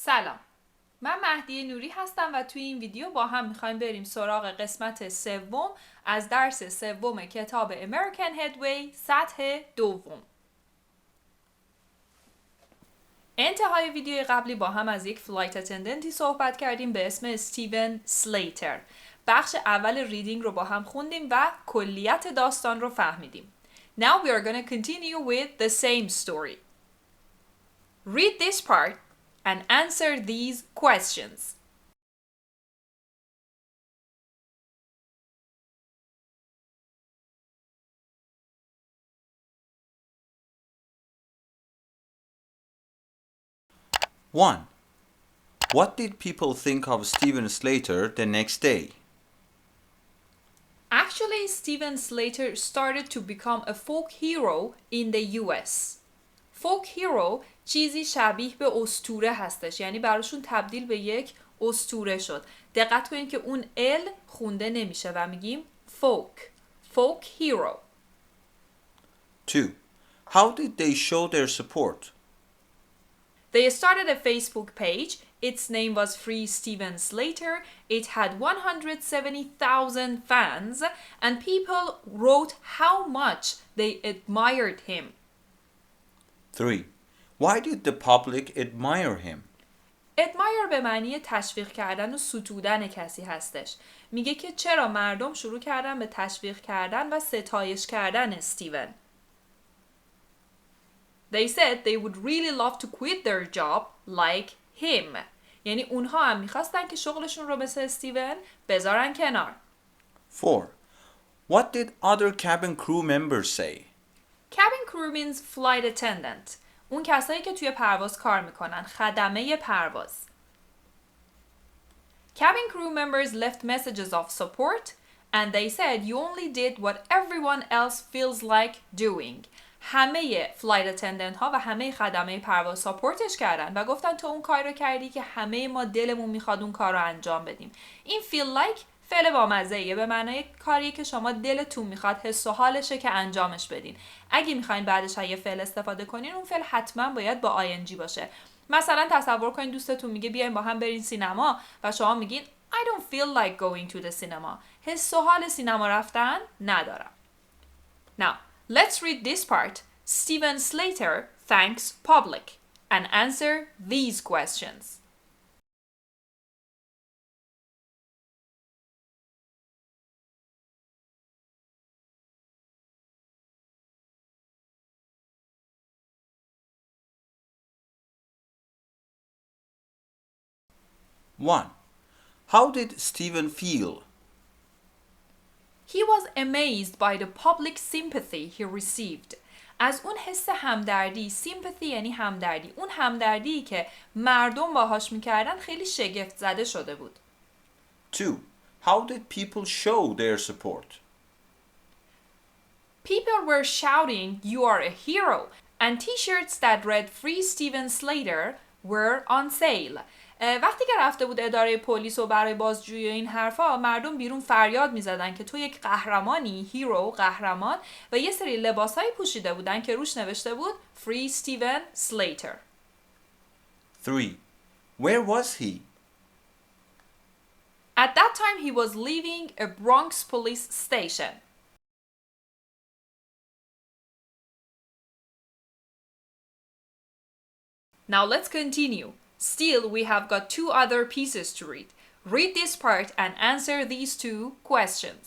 سلام، من مهدی نوری هستم و توی این ویدیو با هم میخوایم بریم سراغ قسمت سوم از درس سوم کتاب American Headway سطح دوم. انتهای ویدیو قبلی با هم از یک فلایت اتندنتی صحبت کردیم به اسم استیون سلیتر. بخش اول ریدینگ رو با هم خوندیم و کلیت داستان رو فهمیدیم. Now we are going to continue with the same story. Read this part and answer these questions. One. What did people think of Steven Slater the next day? Actually, Steven Slater started to become a folk hero in the US. Folk hero چیزی شبیه به اسطوره هستش، یعنی براشون تبدیل به یک اسطوره شد. دقت کنید که اون ال خونده نمیشه و میگیم folk hero. 2. How did they show their support? They started a Facebook page. Its name was Free Steven Slater. It had 170,000 fans and people wrote how much they admired him. 3. Why did the public admire him? admire به معنی تشویق کردن و ستودن کسی هستش. میگه که چرا مردم شروع کردن به تشویق کردن و ستایش کردن استیون. They said they would really love to quit their job like him. یعنی اونها هم میخواستن که شغلشون رو مثل استیون بذارن کنار. 4. What did other cabin crew members say? Cabin crew means flight attendant. اون کسایی که توی پرواز کار میکنن، خدمه پرواز. Cabin crew members left messages of support and they said you only did what everyone else feels like doing. همه فلایت اتندنت ها و همه خدمه پرواز ساپورتش کردن و گفتن تو اون کار رو کردی که همه ما دلمون میخواد اون کار رو انجام بدیم. این feel like فعل بامزه‌ایه، به معنای کاری که شما دلتون میخواد، حس و حالشه که انجامش بدین. اگه میخواین بعدش از یه فعل استفاده کنین، اون فعل حتما باید با ing باشه. مثلا تصور کنین دوستتون میگه بیاین با هم برین سینما و شما میگین I don't feel like going to the cinema. حس و حال سینما رفتن ندارم. Now, let's read this part. Steven Slater thanks public and answer these questions. One. How did Steven feel? He was amazed by the public sympathy he received. از اون حس همدردی، sympathy یعنی همدردی، اون همدردی که مردم باهاش میکردن خیلی شگفت زده شده بود. 2. How did people show their support? People were shouting, "You are a hero!" and t-shirts that read Free Steven Slater were on sale. وقتی که رفته بود اداره پلیس و برای بازجویی این حرفا، مردم بیرون فریاد میزدن که تو یک قهرمانی، هیرو، قهرمان، و یه سری لباسایی پوشیده بودن که روش نوشته بود Free Steven Slater. 3. Where was he? At that time he was leaving a Bronx police station. Now let's continue. Still, we have got two other pieces to read. Read this part and answer these two questions.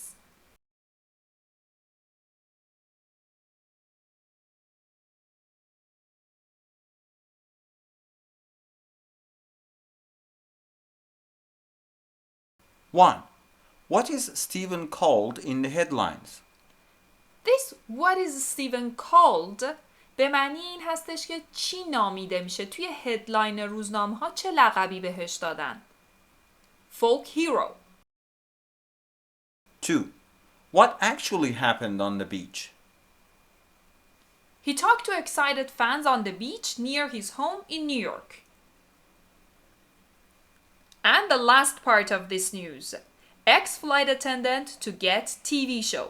One. What is Steven called in the headlines? This what is Steven called به معنی این هستش که چی نامیده میشه. توی هدلاین روزنامه ها چه لقبی بهش دادن؟ Folk hero. 2. What actually happened on the beach? He talked to excited fans on the beach near his home in New York. And the last part of this news. Ex-flight attendant to get TV show.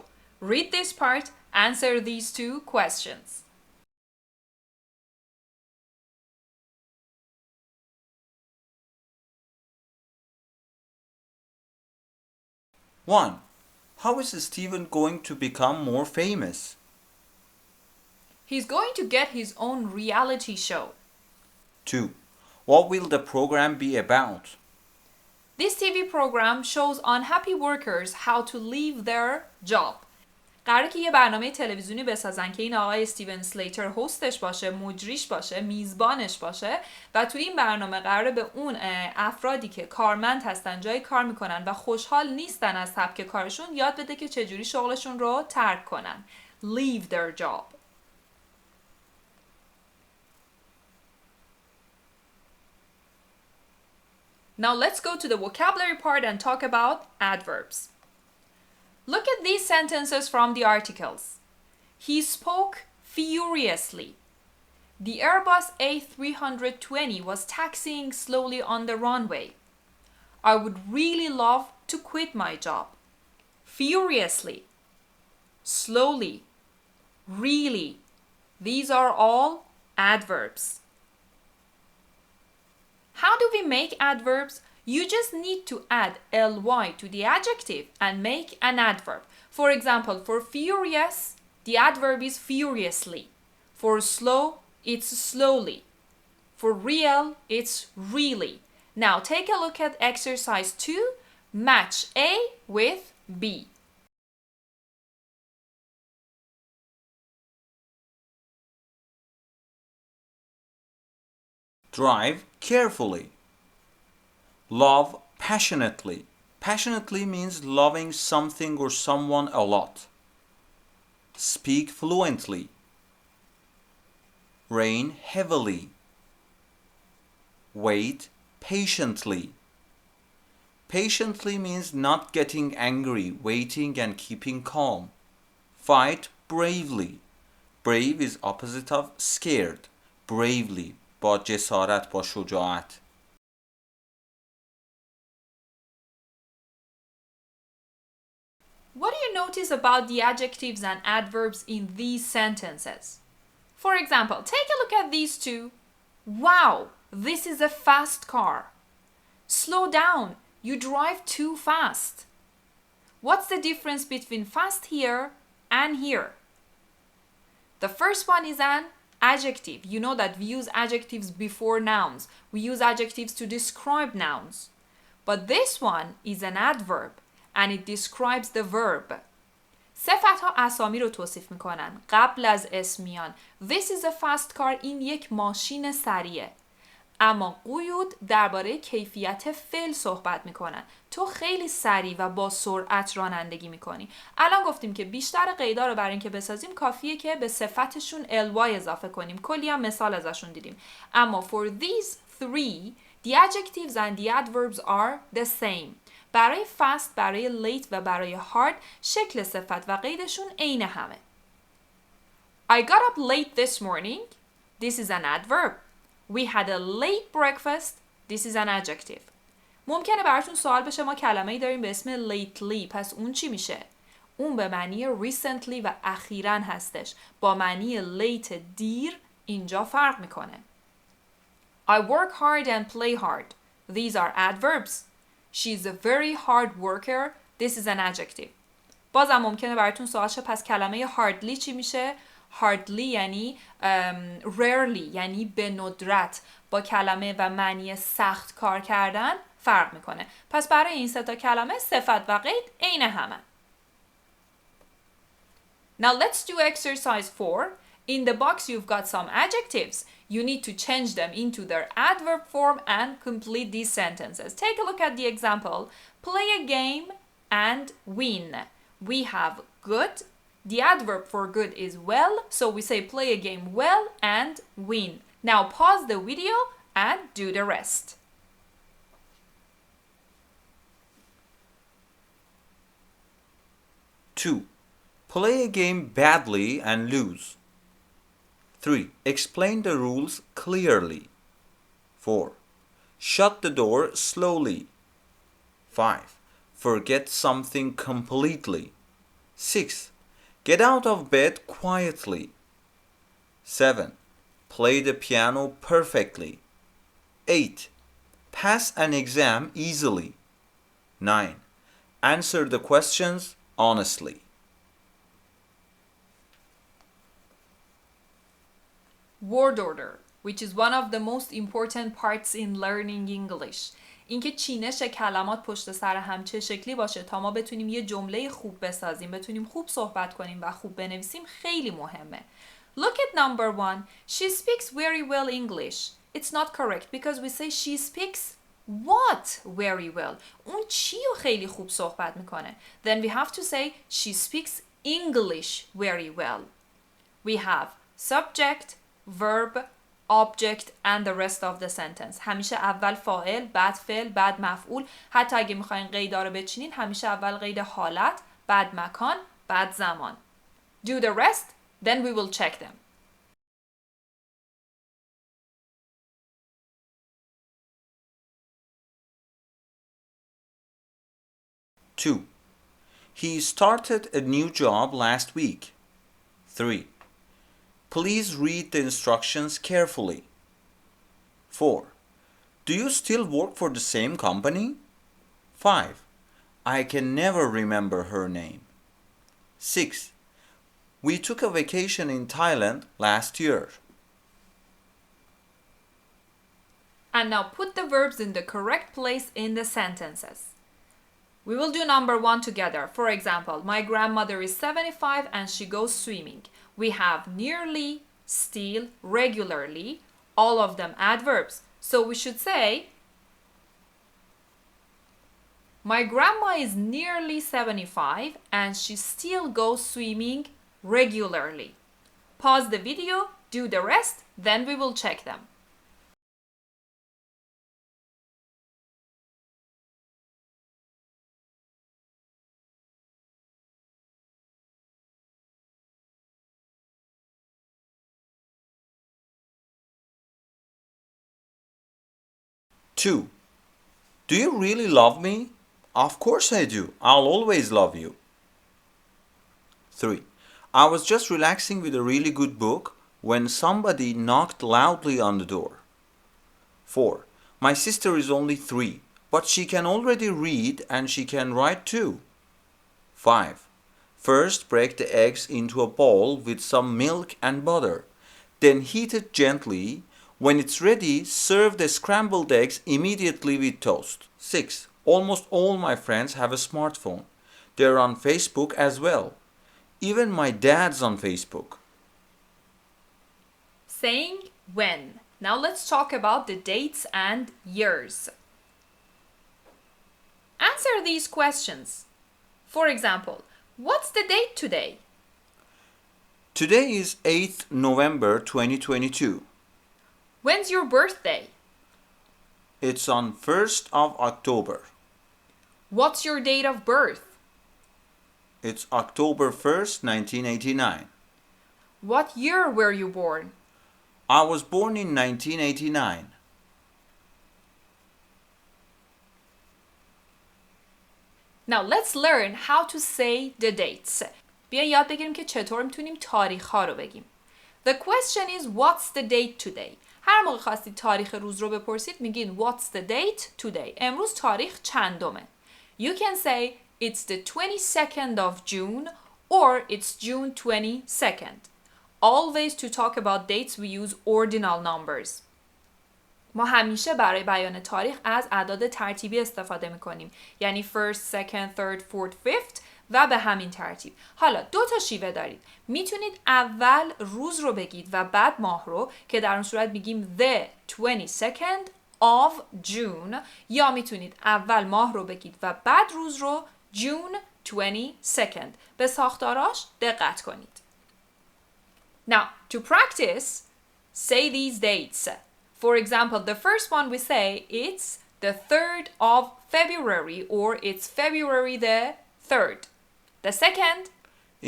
Read this part, answer these two questions. 1. How is Steven going to become more famous? He's going to get his own reality show. 2. What will the program be about? This TV program shows unhappy workers how to leave their job. قراره که یه برنامه تلویزیونی بسازن که این آقای استیون اسلیتر هستش باشه، مجریش باشه، میزبانش باشه و توی این برنامه قراره به اون افرادی که کارمند هستن، جای کار میکنن و خوشحال نیستن از سبک کارشون یاد بده که چجوری شغلشون رو ترک کنن. Leave their job. Now let's go to the vocabulary part and talk about adverbs. Look at these sentences from the articles. He spoke furiously. The Airbus A320 was taxiing slowly on the runway. I would really love to quit my job. Furiously. Slowly. Really. These are all adverbs. How do we make adverbs? You just need to add ly to the adjective and make an adverb. For example, for furious, the adverb is furiously. For slow, it's slowly. For real, it's really. Now take a look at exercise 2. Match A with B. Drive carefully. Love passionately. Passionately means loving something or someone a lot. Speak fluently. Rain heavily. Wait patiently. Patiently means not getting angry, waiting and keeping calm. Fight bravely. Brave is opposite of scared. Bravely. با جسارت، با شجاعت. What do you notice about the adjectives and adverbs in these sentences? For example, take a look at these two. Wow, this is a fast car. Slow down, you drive too fast. What's the difference between fast here and here? The first one is an adjective. You know that we use adjectives before nouns. We use adjectives to describe nouns. But this one is an adverb. And it describes the verb. صفت ها اسامی رو توصیف میکنن. قبل از اسم میان. This is a fast car. این یک ماشین سریعه. اما قیود درباره کیفیت فعل صحبت میکنن. تو خیلی سریع و با سرعت رانندگی میکنی. الان گفتیم که بیشتر قیدا رو برای اینکه بسازیم کافیه که به صفتشون ly اضافه کنیم. کلی هم مثال ازشون دیدیم. اما for these three, the adjectives and the adverbs are the same. برای fast، برای late و برای hard شکل صفت و قیدشون عین همه. I got up late this morning. This is an adverb. We had a late breakfast. This is an adjective. ممکنه براتون سوال بشه ما کلمه‌ای داریم به اسم lately. پس اون چی میشه؟ اون به معنی recently و اخیراً هستش. با معنی late دیر اینجا فرق میکنه. I work hard and play hard. These are adverbs. She's a very hard worker. This is an adjective. بازم ممکنه براتون سوال شه پس کلمه hardly چی میشه؟ hardly یعنی rarely یعنی به ندرت با کلمه و معنی سخت کار کردن فرق میکنه. پس برای این سه تا کلمه صفت و قید عین همه. Now let's do exercise 4. In the box you've got some adjectives. You need to change them into their adverb form and complete these sentences. Take a look at the example. Play a game and win. We have good. The adverb for good is well, so we say play a game well and win. Now pause the video and do the rest. Two. Play a game badly and lose. 3. Explain the rules clearly. 4. Shut the door slowly. 5. Forget something completely. 6. Get out of bed quietly. 7. Play the piano perfectly. 8. Pass an exam easily. 9. Answer the questions honestly. Word order, which is one of the most important parts in learning English. اینکه چینش کلمات پشت سر هم چه شکلی باشه تا ما بتونیم یه جمله خوب بسازیم، بتونیم خوب صحبت کنیم و خوب بنویسیم خیلی مهمه. Look at number 1. She speaks very well English. It's not correct because we say she speaks what very well. اون چی رو خیلی خوب صحبت میکنه. Then we have to say she speaks English very well. We have subject, verb, object and the rest of the sentence. همیشه اول فاعل، بعد فعل، بعد مفعول. حتی اگه میخواین قیدا رو بچینین همیشه اول قید حالت، بعد مکان، بعد زمان. Do the rest, then we will check them. Two. He started a new job last week. 3. Please read the instructions carefully. 4. Do you still work for the same company? 5. I can never remember her name. 6. We took a vacation in Thailand last year. And now put the verbs in the correct place in the sentences. We will do number 1 together. For example, my grandmother is 75 and she goes swimming. We have nearly, still, regularly, all of them adverbs. So we should say, my grandma is nearly 75 and she still goes swimming regularly. Pause the video, do the rest, then we will check them. Two. Do you really love me? Of course I do. I'll always love you. 3. I was just relaxing with a really good book when somebody knocked loudly on the door. 4. My sister is only 3, but she can already read and she can write too. 5. First break the eggs into a bowl with some milk and butter. Then heat it gently. When it's ready, serve the scrambled eggs immediately with toast. 6. Almost all my friends have a smartphone. They're on Facebook as well. Even my dad's on Facebook. Saying when. Now let's talk about the dates and years. Answer these questions. For example, what's the date today? Today is 8th November 2022. When's your birthday? It's on 1st of October. What's your date of birth? It's October 1st, 1989. What year were you born? I was born in 1989. Now let's learn how to say the dates. بیاین یاد بگیریم که چطور میتونیم تاریخ ها رو بگیم. The question is what's the date today? هر موقع خواستید تاریخ روز رو بپرسید میگین what's the date today? امروز تاریخ چندمه؟ You can say it's the 22nd of June or it's June 22nd. Always to talk about dates we use ordinal numbers. ما همیشه برای بیان تاریخ از اعداد ترتیبی استفاده میکنیم. یعنی first, second, third, fourth, fifth و به همین ترتیب. حالا 2 تا شیوه دارید. میتونید اول روز رو بگید و بعد ماه رو که در اون صورت میگیم the 22nd of June یا میتونید اول ماه رو بگید و بعد روز رو June 22nd. به ساختاراش دقت کنید. Now, to practice, say these dates. For example, the first one we say it's the 3rd of February or it's February the 3rd. The second,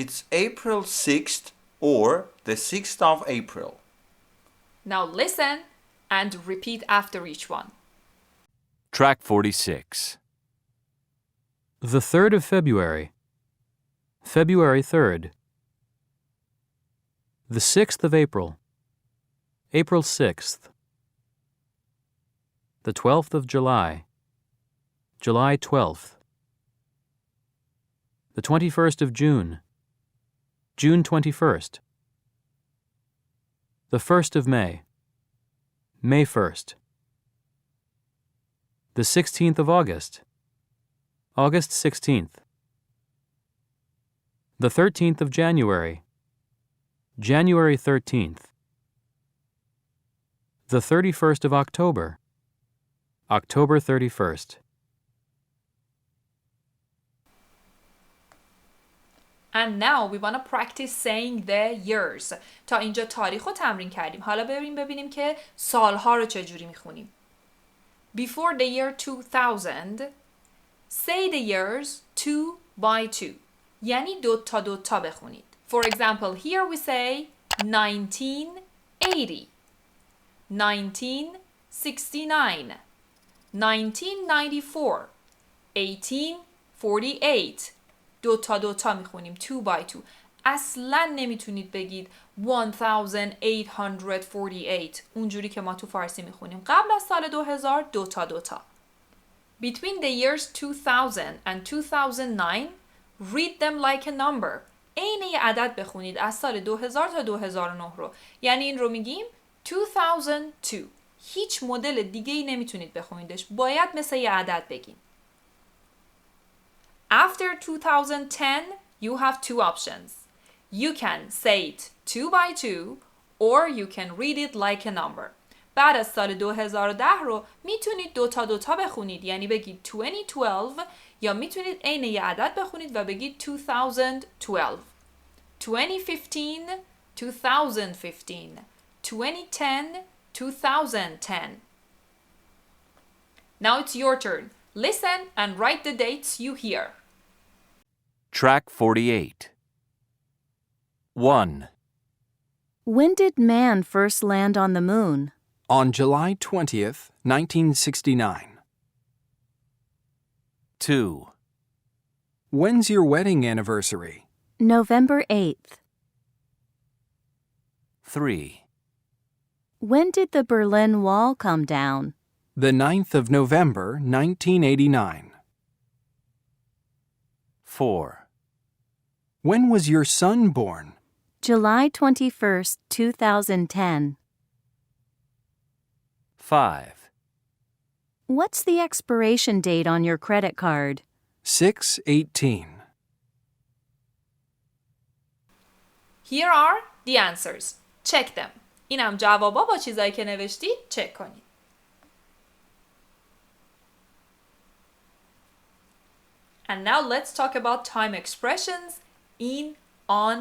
it's April 6th or the 6th of April. Now listen and repeat after each one. Track 46. The 3rd of February. February 3rd. The 6th of April. April 6th. The 12th of July. July 12th. The 21st of June. June 21st. The 1st of May. May 1st. The 16th of August. August 16th. The 13th of January. January 13th. The 31st of October. October 31st. And now we want to practice saying the years. تا اینجا تاریخ رو تمرین کردیم. حالا ببینیم که سالها رو چجوری میخونیم. Before the year 2000, say the years 2 by 2. یعنی دو تا بخونید. For example, here we say 1980, 1969, 1994, 1848. دو تا میخونیم 2 by 2. اصلا نمیتونید بگید 1848 اونجوری که ما تو فارسی میخونیم. قبل از سال 2000 دو تا. Between the years 2000 and 2009, read them like a number. عین یه عدد بخونید از سال 2000 تا 2009 رو. یعنی این رو میگیم 2002. هیچ مدل دیگه ای نمیتونید بخونیدش. باید مثل یه عدد بگین. After 2010, you have two options. You can say it 2 by 2 or you can read it like a number. بعد از سال 2010 رو میتونید دو تا بخونید. یعنی بگید 2012 یا میتونید عین یه عدد بخونید و بگید 2012. 2015, 2015. 2010, 2010. Now it's your turn. Listen and write the dates you hear. Track 48. 1. When did man first land on the moon? On July 20th, 1969. 2. When's your wedding anniversary? November 8th. 3. When did the Berlin Wall come down? The 9th of November, 1989. 4. When was your son born? July 21st, 2010. 5. What's the expiration date on your credit card? 6/18. Here are the answers. Check them. اینم جوابا با چیزایی که نوشتی چک کنید. And now let's talk about time expressions in, on,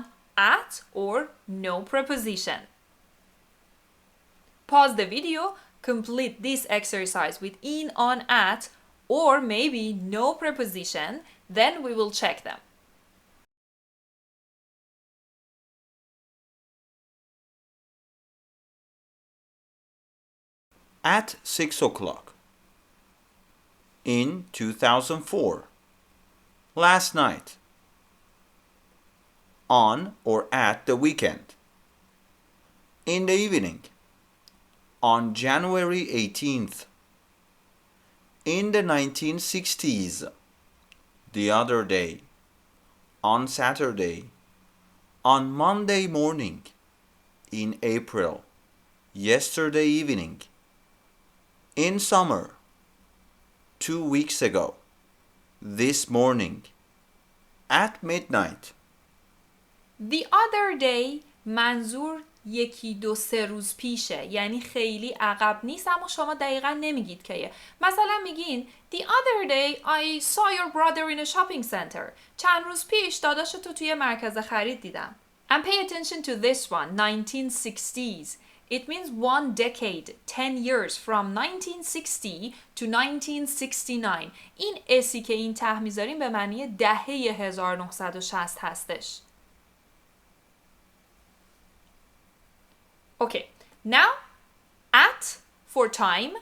at, or no preposition. Pause the video, complete this exercise with in, on, at, or maybe no preposition, then we will check them. At 6 o'clock. In 2004. Last night. On or at the weekend. In the evening. On January 18th. In the 1960s. The other day. On Saturday. On Monday morning. In April. Yesterday evening. In summer. 2 weeks ago. This morning. At midnight. The other day منظور 1-2-3 روز پیشه. یعنی خیلی عقب نیست اما شما دقیقا نمیگید که. مثلا میگین The other day I saw your brother in a shopping center. چند روز پیش داداشتو توی مرکز خرید دیدم. And pay attention to this one, 1960s. It means 1 decade, 10 years from 1960 to 1969. این اسی که این ته میذاریم به معنی دهه 1960 هستش. Okay, now at for time,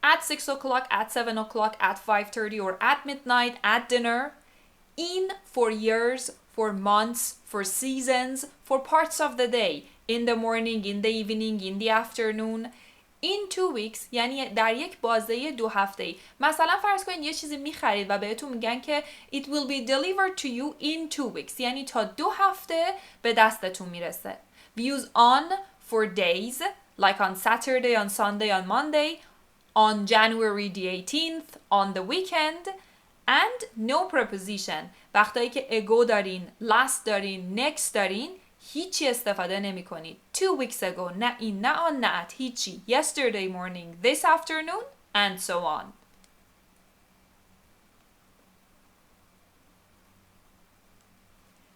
at 6 o'clock, at 7 o'clock, at 5:30 or at midnight, at dinner. In for years, for months, for seasons, for parts of the day. In the morning, in the evening, in the afternoon. in 2 weeks یعنی در یک بازه 2 هفته‌ای. مثلا فرض کنید یه چیزی می‌خرید و بهتون میگن که it will be delivered to you in 2 weeks یعنی تا 2 هفته به دستتون میرسه. We use on for days like on Saturday, on Sunday, on Monday, on January the 18th, on the weekend and no preposition. وقتایی که ago دارین، last دارین، next دارین هیچی استفاده نمی کنید. 2 weeks ago نه این نه آن نه ات هیچی. Yesterday morning, this afternoon and so on.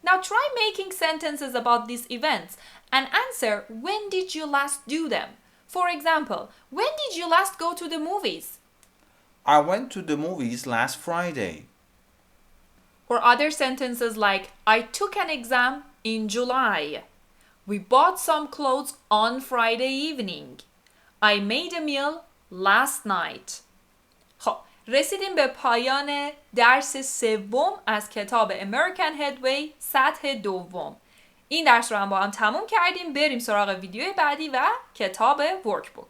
Now try making sentences about these events and answer when did you last do them. For example, when did you last go to the movies? I went to the movies last Friday. Or other sentences like I took an exam in July. We bought some clothes on Friday evening. I made a meal last night. خب رسیدیم به پایان درس سوم از کتاب American Headway سطح دوم. این درس رو هم با هم تموم کردیم. بریم سراغ ویدیوی بعدی و کتاب ورکبوک.